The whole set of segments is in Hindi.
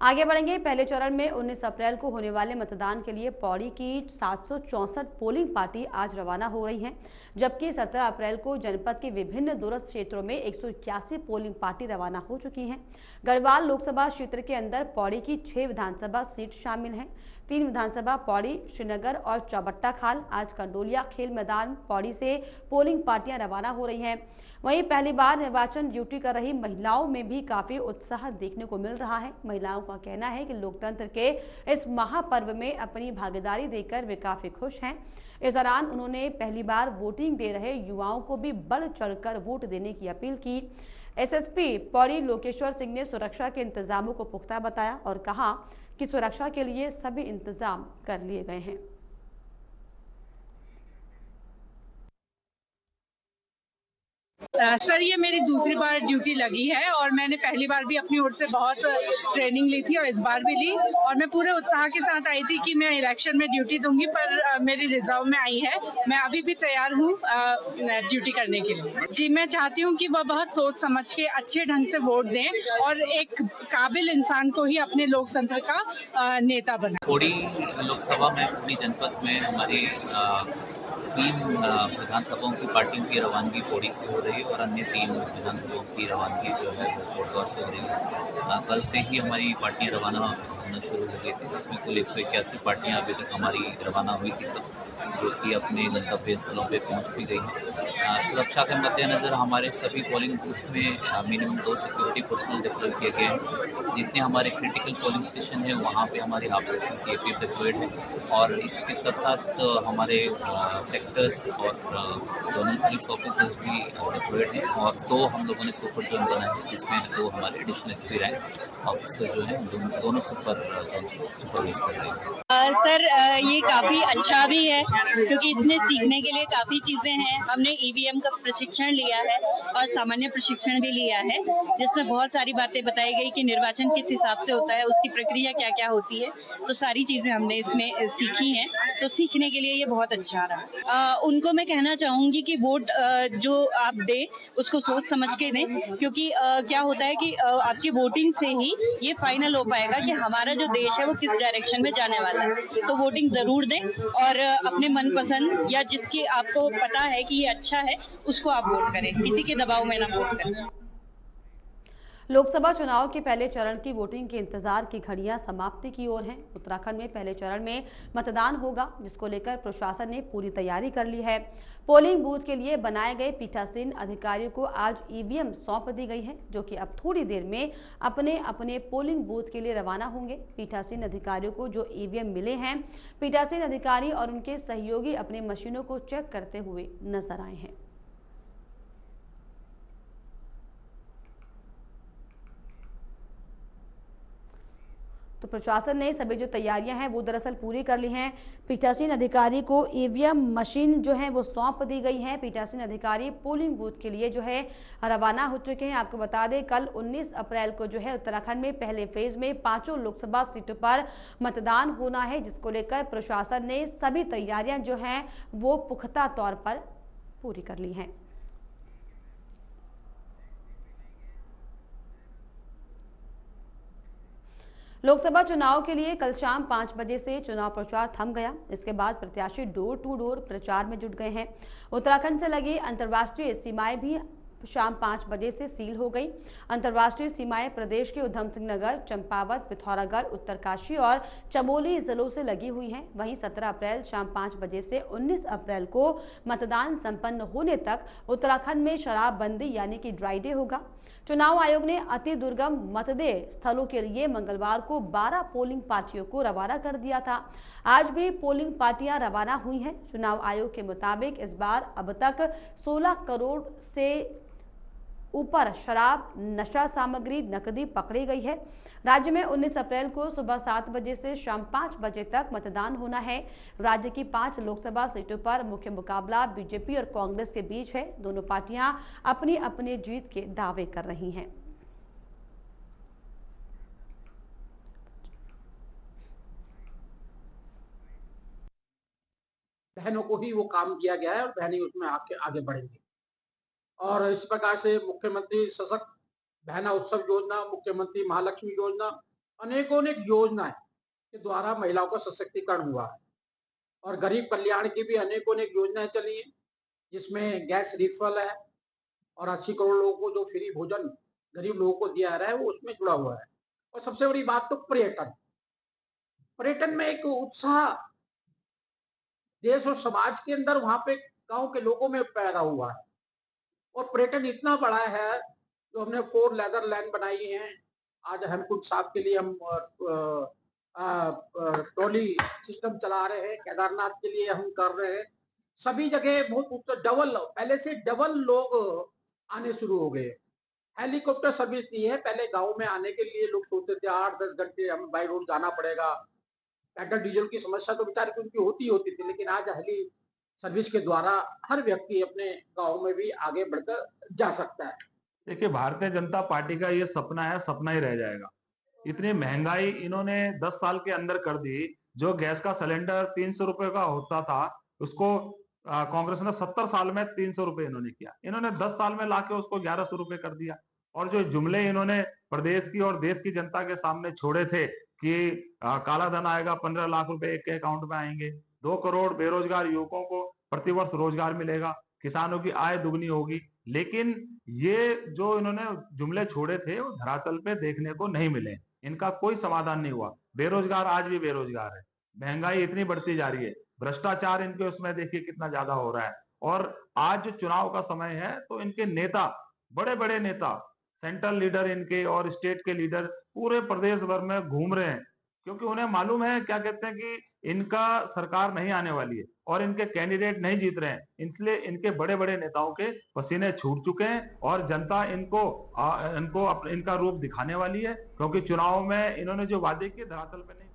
आगे बढ़ेंगे। पहले चरण में 19 अप्रैल को होने वाले मतदान के लिए पौड़ी की 764 पोलिंग पार्टी आज रवाना हो रही हैं, जबकि 17 अप्रैल को जनपद के विभिन्न दूरस्थ क्षेत्रों में 181 पोलिंग पार्टी रवाना हो चुकी हैं। गढ़वाल लोकसभा क्षेत्र के अंदर पौड़ी की 6 विधानसभा सीट शामिल हैं। 3 विधानसभा पौड़ी, श्रीनगर और चौबट्टा खाल। आज कंडोलिया खेल मैदान पौड़ी से पोलिंग पार्टियां रवाना हो रही हैं। वहीं पहली बार निर्वाचन ड्यूटी कर रही महिलाओं में भी काफी उत्साह देखने को मिल रहा है। महिलाओं का कहना है कि लोकतंत्र के इस महापर्व में अपनी भागीदारी देकर वे काफी खुश हैं। इस दौरान उन्होंने पहली बार वोटिंग दे रहे युवाओं को भी बढ़ चढ़कर वोट देने की अपील की। एसएसपी पौड़ी लोकेश्वर सिंह ने सुरक्षा के इंतजामों को पुख्ता बताया और कहा कि सुरक्षा के लिए सभी इंतजाम कर लिए गए हैं। सर, ये मेरी दूसरी बार ड्यूटी लगी है और मैंने पहली बार भी अपनी ओर से बहुत ट्रेनिंग ली थी और इस बार भी ली और मैं पूरे उत्साह के साथ आई थी कि मैं इलेक्शन में ड्यूटी दूंगी, पर मेरी रिजर्व में आई है। मैं अभी भी तैयार हूँ ड्यूटी करने के लिए। जी, मैं चाहती हूँ कि वह बहुत सोच समझ के अच्छे ढंग से वोट दें और एक काबिल इंसान को ही अपने लोकतंत्र का नेता बनाएं। पौड़ी लोकसभा में पौड़ी जनपद में हमारी 3 विधानसभाओं की पार्टियों की रवानगी पौड़ी से हो रही है और अन्य 3 विधानसभाओं की रवानगी जो है वो कोटद्वार से हो रही है। कल से ही हमारी पार्टियां रवाना होना शुरू हो गई थी, जिसमें कुल 181 पार्टियां अभी तक हमारी रवाना हुई थी, जो कि अपने गंतव्य स्थलों पे पहुंच भी गई हैं। सुरक्षा के मद्देनज़र हमारे सभी पोलिंग बूथ्स में मिनिमम 2 सिक्योरिटी पर्सनल डिप्लॉय किए गए हैं। जितने हमारे क्रिटिकल पोलिंग स्टेशन है वहाँ पे हमारी हाफ सेक्शन सीएपीएफ डिप्लॉयड है और इसी के साथ साथ हमारे सेक्टर्स और जोनल पुलिस ऑफिसर्स भी डिप्लॉयड हैं और 2 हम लोगों ने सुपर जोन बनाए हैं, जिसमें 2 हमारे एडिशनल एसपी रैंक ऑफिसर जो हैं दोनों सुपर जोन्स को सुपरवाइज कर रहे हैं। सर, ये काफी अच्छा भी है क्योंकि इसमें सीखने के लिए काफी चीजें हैं। हमने ईवीएम का प्रशिक्षण लिया है और सामान्य प्रशिक्षण भी लिया है, जिसमें बहुत सारी बातें बताई गई कि निर्वाचन किस हिसाब से होता है, उसकी प्रक्रिया क्या क्या होती है। तो सारी चीजें हमने इसमें सीखी हैं, तो सीखने के लिए ये बहुत अच्छा रहा। उनको मैं कहना चाहूंगी कि वोट जो आप दें उसको सोच समझ के दें, क्योंकि क्या होता है कि आपकी वोटिंग से ही ये फाइनल हो पाएगा कि हमारा जो देश है वो किस डायरेक्शन में जाने वाला है। तो वोटिंग जरूर दें और अपने मनपसंद या जिसकी आपको पता है कि ये अच्छा है उसको आप वोट करें, किसी के दबाव में ना वोट करें। लोकसभा चुनाव के पहले चरण की वोटिंग के इंतजार की घड़ियां समाप्ति की ओर हैं। उत्तराखंड में पहले चरण में मतदान होगा, जिसको लेकर प्रशासन ने पूरी तैयारी कर ली है। पोलिंग बूथ के लिए बनाए गए पीठासीन अधिकारियों को आज ईवीएम सौंप दी गई है, जो कि अब थोड़ी देर में अपने अपने पोलिंग बूथ के लिए रवाना होंगे। पीठासीन अधिकारियों को जो ईवीएम मिले हैं, पीठासीन अधिकारी और उनके सहयोगी अपने मशीनों को चेक करते हुए नजर आए हैं। तो प्रशासन ने सभी जो तैयारियां हैं वो दरअसल पूरी कर ली हैं। पीठासीन अधिकारी को ईवीएम मशीन जो है वो सौंप दी गई है। पीठासीन अधिकारी पोलिंग बूथ के लिए जो है रवाना हो चुके हैं। आपको बता दें, कल 19 अप्रैल को जो है उत्तराखंड में पहले फेज में 5 लोकसभा सीटों पर मतदान होना है, जिसको लेकर प्रशासन ने सभी तैयारियां जो हैं वो पुख्ता तौर पर पूरी कर ली हैं। लोकसभा चुनाव के लिए कल शाम 5 बजे से चुनाव प्रचार थम गया। इसके बाद प्रत्याशी डोर टू डोर प्रचार में जुट गए हैं। उत्तराखंड से लगी अंतर्राष्ट्रीय सीमाएं भी शाम 5 बजे से सील हो गई। अंतर्राष्ट्रीय सीमाएं प्रदेश के उधम सिंह नगर, चंपावत, पिथौरागढ़, उत्तरकाशी और चमोली जिलों से लगी हुई हैं। वहीं 17 अप्रैल शाम 5 बजे से 19 अप्रैल को मतदान संपन्न होने तक उत्तराखंड में शराबबंदी यानी कि ड्राई डे होगा। चुनाव आयोग ने अति दुर्गम मतदेय स्थलों के लिए मंगलवार को 12 पोलिंग पार्टियों को रवाना कर दिया था। आज भी पोलिंग पार्टियां रवाना हुई हैं। चुनाव आयोग के मुताबिक इस बार अब तक 16 करोड़ से ऊपर शराब, नशा सामग्री, नकदी पकड़ी गई है। राज्य में 19 अप्रैल को सुबह 7 बजे से शाम 5 बजे तक मतदान होना है। राज्य की 5 लोकसभा सीटों पर मुख्य मुकाबला बीजेपी और कांग्रेस के बीच है। दोनों पार्टियां अपनी अपनी जीत के दावे कर रही हैं। बहनों को ही वो काम दिया गया है और बहनें उसमें आगे बढ़ेंगी। और इस प्रकार से मुख्यमंत्री सशक्त बहना उत्सव योजना, मुख्यमंत्री महालक्ष्मी योजना अनेकों अनेक योजनाएं के द्वारा महिलाओं का सशक्तिकरण हुआ है और गरीब कल्याण की भी अनेकों अनेक योजनाएं चली हैं, जिसमें गैस रिफिल है और 80 करोड़ लोगों को जो फ्री भोजन गरीब लोगों को दिया जा रहा है वो उसमें जुड़ा हुआ है। और सबसे बड़ी बात तो पर्यटन में एक उत्साह देश और समाज के अंदर वहां पे गांव के लोगों में पैदा हुआ है और पर्यटन इतना बड़ा है जो हमने 4 लेदर लाइन बनाई है। आज हेमकुंड साहब के लिए हम ट्रॉली सिस्टम चला रहे हैं, केदारनाथ के लिए हम कर रहे हैं। सभी जगह बहुत डबल, पहले से डबल लोग आने शुरू हो गए। हेलीकॉप्टर सर्विस दी है। पहले गांव में आने के लिए लोग सोचते थे 8-10 घंटे हमें बाई रोड जाना पड़ेगा। पेट्रोल डीजल की समस्या तो बेचारे की उनकी होती थी, लेकिन आज हेली सर्विस के द्वारा हर व्यक्ति अपने गांव में भी आगे बढ़कर जा सकता है। देखिए, भारतीय जनता पार्टी का ये सपना है, सपना ही रह जाएगा। इतनी महंगाई इन्होंने 10 साल के अंदर कर दी। जो गैस का सिलेंडर 300 रुपए का होता था उसको कांग्रेस ने 70 साल में 300 रुपए इन्होंने किया। इन्होंने 10 साल में लाके उसको 1100 रुपए कर दिया। और जो जुमले इन्होंने प्रदेश की और देश की जनता के सामने छोड़े थे कि काला धन आएगा, 15 लाख रुपए एक के अकाउंट में आएंगे, 2 करोड़ बेरोजगार युवकों को प्रतिवर्ष रोजगार मिलेगा, किसानों की आय दुगनी होगी, लेकिन ये जो इन्होंने जुमले छोड़े थे वो धरातल पे देखने को नहीं मिले। इनका कोई समाधान नहीं हुआ। बेरोजगार आज भी बेरोजगार है, महंगाई इतनी बढ़ती जा रही है, भ्रष्टाचार इनके उसमें देखिए कितना ज्यादा हो रहा है। और आज जो चुनाव का समय है तो इनके नेता, बड़े बड़े नेता, सेंट्रल लीडर इनके और स्टेट के लीडर पूरे प्रदेश भर में घूम रहे हैं, क्योंकि उन्हें मालूम है, क्या कहते हैं कि इनका सरकार नहीं आने वाली है और इनके कैंडिडेट नहीं जीत रहे हैं। इसलिए इनके बड़े बड़े नेताओं के पसीने छूट चुके हैं और जनता इनका रूप दिखाने वाली है, क्योंकि चुनाव में इन्होंने जो वादे किए धरातल पे नहीं।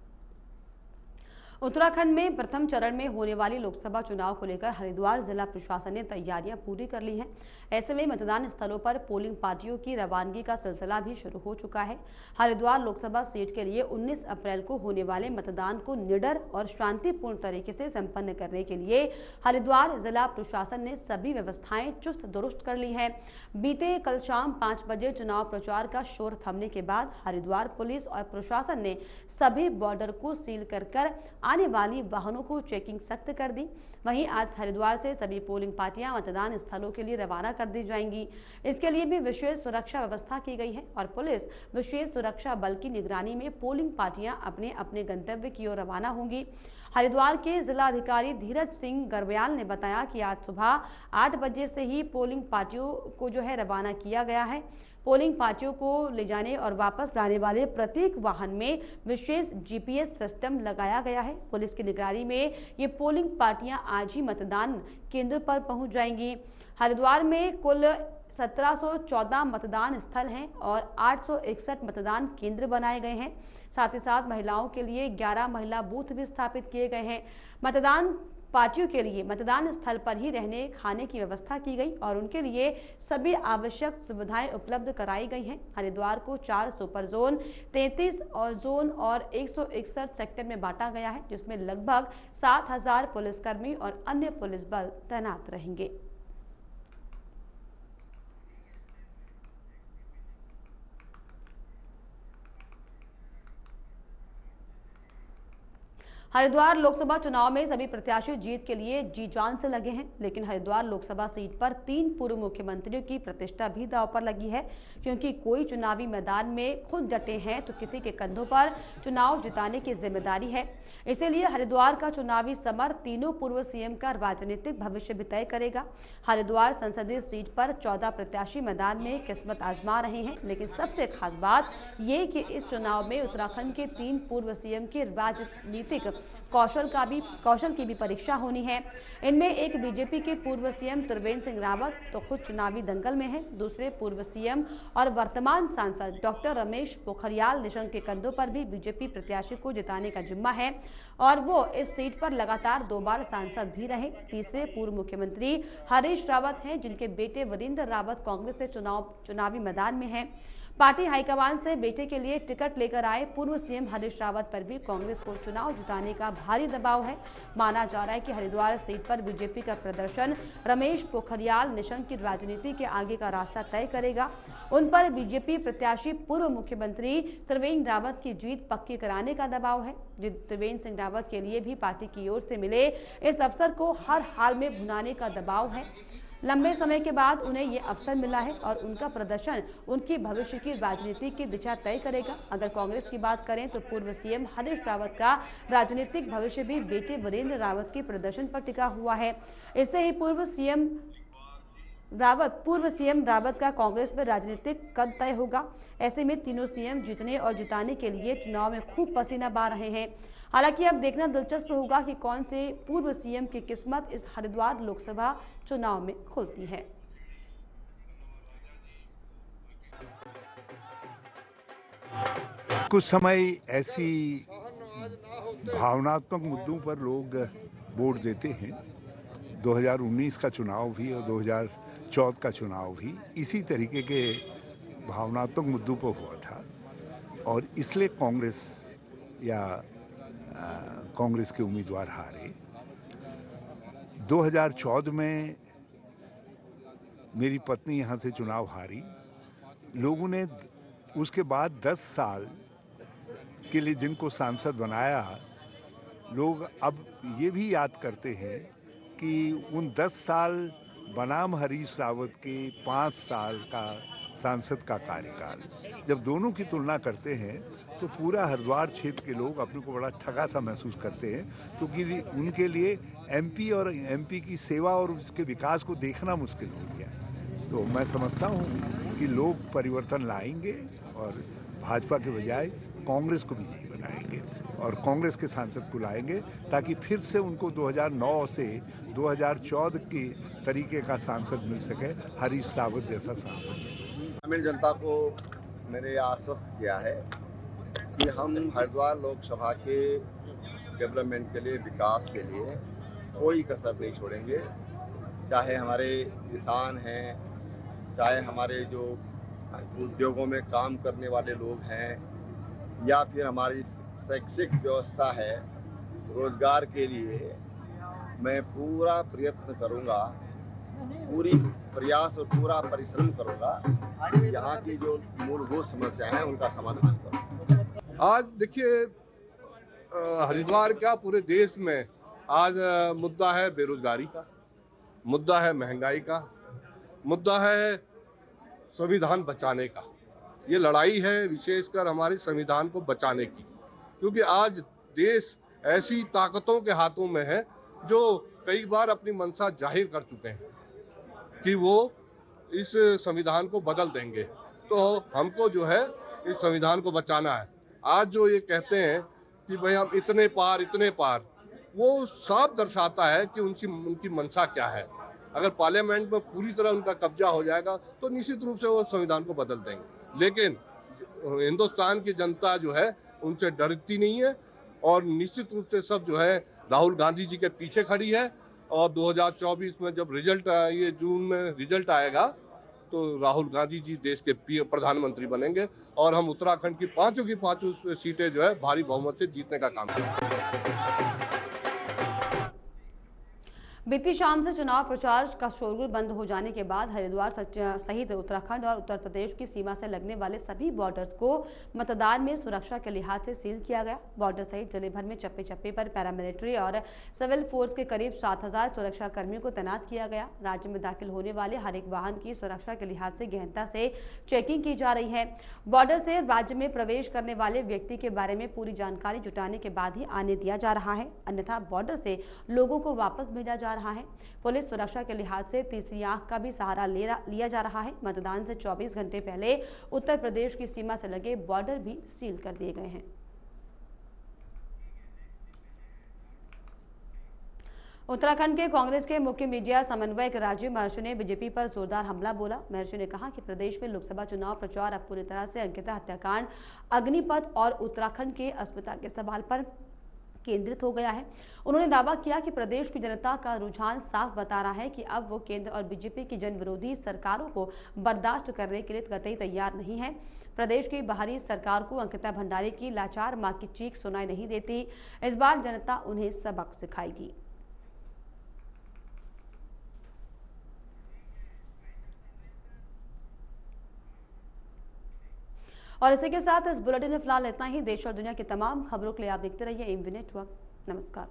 उत्तराखंड में प्रथम चरण में होने वाली लोकसभा चुनाव को लेकर हरिद्वार जिला प्रशासन ने तैयारियां पूरी कर ली हैं। ऐसे में मतदान स्थलों पर पोलिंग पार्टियों की रवानगी का सिलसिला भी शुरू हो चुका है। हरिद्वार लोकसभा सीट के लिए 19 अप्रैल को होने वाले मतदान को निडर और शांतिपूर्ण तरीके से संपन्न करने के लिए हरिद्वार जिला प्रशासन ने सभी व्यवस्थाएं चुस्त दुरुस्त कर ली है। बीते कल शाम 5 बजे चुनाव प्रचार का शोर थमने के बाद हरिद्वार पुलिस और प्रशासन ने सभी बॉर्डर को सील कर आने वाली वाहनों को चेकिंग सख्त कर दी। वहीं आज हरिद्वार से सभी पोलिंग पार्टियां मतदान स्थलों के लिए रवाना कर दी जाएंगी। इसके लिए भी विशेष सुरक्षा व्यवस्था की गई है और पुलिस विशेष सुरक्षा बल की निगरानी में पोलिंग पार्टियां अपने अपने गंतव्य की ओर रवाना होंगी। हरिद्वार के जिलाधिकारी धीरज सिंह गर्ब्याल ने बताया कि आज सुबह 8 बजे से ही पोलिंग पार्टियों को रवाना किया गया है। पोलिंग पार्टियों को ले जाने और वापस लाने वाले प्रत्येक वाहन में विशेष जीपीएस सिस्टम लगाया गया है। पुलिस की निगरानी में ये पोलिंग पार्टियां आज ही मतदान केंद्र पर पहुंच जाएंगी। हरिद्वार में कुल 1714 मतदान स्थल हैं और 861 मतदान केंद्र बनाए गए हैं। साथ ही साथ महिलाओं के लिए 11 महिला बूथ भी स्थापित किए गए हैं। मतदान पार्टियों के लिए मतदान स्थल पर ही रहने खाने की व्यवस्था की गई और उनके लिए सभी आवश्यक सुविधाएं उपलब्ध कराई गई हैं। हरिद्वार को 4 सुपर जोन, 33 और जोन और 161 सेक्टर में बांटा गया है, जिसमें लगभग 7000 पुलिसकर्मी और अन्य पुलिस बल तैनात रहेंगे। हरिद्वार लोकसभा चुनाव में सभी प्रत्याशी जीत के लिए जी जान से लगे हैं, लेकिन हरिद्वार लोकसभा सीट पर 3 पूर्व मुख्यमंत्रियों की प्रतिष्ठा भी दांव पर लगी है, क्योंकि कोई चुनावी मैदान में खुद डटे हैं तो किसी के कंधों पर चुनाव जिताने की जिम्मेदारी है। इसीलिए हरिद्वार का चुनावी समर तीनों पूर्व सीएम का राजनीतिक भविष्य भी तय करेगा। हरिद्वार संसदीय सीट पर 14 प्रत्याशी मैदान में किस्मत आजमा रहे हैं, लेकिन सबसे खास बात ये कि इस चुनाव में उत्तराखंड के 3 पूर्व सीएम के राजनीतिक कौशल की भी परीक्षा होनी है। इनमें एक बीजेपी के पूर्व सीएम त्रिवेंद्र सिंह रावत तो खुद चुनावी दंगल में है। दूसरे पूर्व सीएम और वर्तमान सांसद डॉक्टर रमेश पोखरियाल निशंक के कंधों पर भी बीजेपी प्रत्याशी को जिताने का जिम्मा है और वो इस सीट पर लगातार 2 बार सांसद भी रहे। तीसरे पूर्व मुख्यमंत्री हरीश रावत हैं, जिनके बेटे वीरेंद्र रावत कांग्रेस से चुनावी मैदान में हैं। पार्टी हाईकमान से बेटे के लिए टिकट लेकर आए पूर्व सीएम हरीश रावत पर भी कांग्रेस को चुनाव जिताने का भारी दबाव है। माना जा रहा है कि हरिद्वार सीट पर बीजेपी का प्रदर्शन रमेश पोखरियाल निशंक की राजनीति के आगे का रास्ता तय करेगा। उन पर बीजेपी प्रत्याशी पूर्व मुख्यमंत्री त्रिवेंद्र रावत की जीत पक्की कराने का दबाव है। त्रिवेंद्र सिंह रावत के लिए भी पार्टी की ओर से मिले इस अवसर को हर हाल में भुनाने का दबाव है। लंबे समय के बाद उन्हें ये अवसर मिला है और उनका प्रदर्शन उनकी भविष्य की राजनीति की दिशा तय करेगा। अगर कांग्रेस की बात करें तो पूर्व सीएम हरीश रावत का राजनीतिक भविष्य भी बेटे वीरेंद्र रावत के प्रदर्शन पर टिका हुआ है। इससे ही पूर्व सीएम रावत का कांग्रेस में राजनीतिक कद तय होगा। ऐसे में तीनों सीएम जीतने और जिताने के लिए चुनाव में खूब पसीना बहा रहे हैं। हालांकि अब देखना दिलचस्प होगा कि कौन से पूर्व सीएम की किस्मत इस हरिद्वार लोकसभा चुनाव में खुलती है। कुछ समय ऐसी भावनात्मक मुद्दों पर लोग वोट देते हैं। 2019 का चुनाव भी और 2014 का चुनाव भी इसी तरीके के भावनात्मक मुद्दों पर हुआ था और इसलिए कांग्रेस या कांग्रेस के उम्मीदवार हारे। 2014 में मेरी पत्नी यहाँ से चुनाव हारी। लोगों ने उसके बाद 10 साल के लिए जिनको सांसद बनाया, लोग अब ये भी याद करते हैं कि उन 10 साल बनाम हरीश रावत के 5 साल का सांसद का कार्यकाल, जब दोनों की तुलना करते हैं तो पूरा हरिद्वार क्षेत्र के लोग अपने को बड़ा ठगा सा महसूस करते हैं, क्योंकि उनके लिए एमपी और एमपी की सेवा और उसके विकास को देखना मुश्किल हो गया। तो मैं समझता हूँ कि लोग परिवर्तन लाएंगे और भाजपा के बजाय कांग्रेस को भी यही बनाएंगे और कांग्रेस के सांसद को लाएंगे ताकि फिर से उनको 2009 से 2014 के तरीके का सांसद मिल सके, हरीश रावत जैसा सांसद मिल सके। ग्रामीण जनता को मैंने आश्वस्त किया है कि हम हरिद्वार लोकसभा के डेवलपमेंट के लिए, विकास के लिए कोई कसर नहीं छोड़ेंगे। चाहे हमारे किसान हैं, चाहे हमारे जो उद्योगों में काम करने वाले लोग हैं, या फिर हमारी शैक्षिक व्यवस्था है, रोजगार के लिए मैं पूरा प्रयत्न करूंगा, पूरी प्रयास और पूरा परिश्रम करूंगा, यहाँ की जो मूलभूत समस्या है उनका समाधान करूंगा। आज देखिए, हरिद्वार क्या पूरे देश में आज मुद्दा है बेरोजगारी का, मुद्दा है महंगाई का, मुद्दा है संविधान बचाने का। ये लड़ाई है विशेषकर हमारे संविधान को बचाने की, क्योंकि आज देश ऐसी ताकतों के हाथों में है जो कई बार अपनी मंशा जाहिर कर चुके हैं कि वो इस संविधान को बदल देंगे। तो हमको जो है इस संविधान को बचाना है। आज जो ये कहते हैं कि भाई हम इतने पार, वो साफ दर्शाता है कि उनकी मंशा क्या है। अगर पार्लियामेंट में पूरी तरह उनका कब्जा हो जाएगा तो निश्चित रूप से वो संविधान को बदल देंगे। लेकिन हिंदुस्तान की जनता जो है उनसे डरती नहीं है और निश्चित रूप से सब जो है राहुल गांधी जी के पीछे खड़ी है। और 2024 में जब ये जून में रिजल्ट आएगा तो राहुल गांधी जी देश के प्रधानमंत्री बनेंगे और हम उत्तराखंड की पांचों सीटें जो है भारी बहुमत से जीतने का काम करेंगे। बीती शाम से चुनाव प्रचार का शोरगुल बंद हो जाने के बाद हरिद्वार सहित उत्तराखंड और उत्तर प्रदेश की सीमा से लगने वाले सभी बॉर्डर्स को मतदान में सुरक्षा के लिहाज से सील किया गया। बॉर्डर सहित जिले भर में चप्पे चप्पे पर पैरामिलिट्री और सिविल फोर्स के करीब 7000 सुरक्षा कर्मियों को तैनात किया गया। राज्य में दाखिल होने वाले हर एक वाहन की सुरक्षा के लिहाज से गहनता से चेकिंग की जा रही है। बॉर्डर से राज्य में प्रवेश करने वाले व्यक्ति के बारे में पूरी जानकारी जुटाने के बाद ही आने दिया जा रहा है, अन्यथा बॉर्डर से लोगों को वापस भेजा जा रहा है। पुलिस सुरक्षा के लिहाज से तीसरी आंख का भी सहारा लिया जा रहा है। मतदान से 24 घंटे पहले उत्तर प्रदेश की सीमा से लगे बॉर्डर भी सील कर दिए गए हैं। उत्तराखंड के कांग्रेस के मुख्य मीडिया समन्वयक राजीव महर्षि ने बीजेपी पर जोरदार हमला बोला। महर्षि ने कहा कि प्रदेश में लोकसभा चुनाव प्रचार अब पूरी तरह से अंकिता हत्याकांड, अग्निपथ और उत्तराखंड के अस्मिता के सवाल पर केंद्रित हो गया है। उन्होंने दावा किया कि प्रदेश की जनता का रुझान साफ बता रहा है कि अब वो केंद्र और बीजेपी की जन विरोधी सरकारों को बर्दाश्त करने के लिए कतई तैयार नहीं है। प्रदेश की बाहरी सरकार को अंकिता भंडारी की लाचार मां की चीख सुनाई नहीं देती। इस बार जनता उन्हें सबक सिखाएगी। और इसी के साथ इस बुलेटिन में फिलहाल इतना ही। देश और दुनिया की तमाम खबरों के लिए आप देखते रहिए एमवी नेटवर्क। नमस्कार।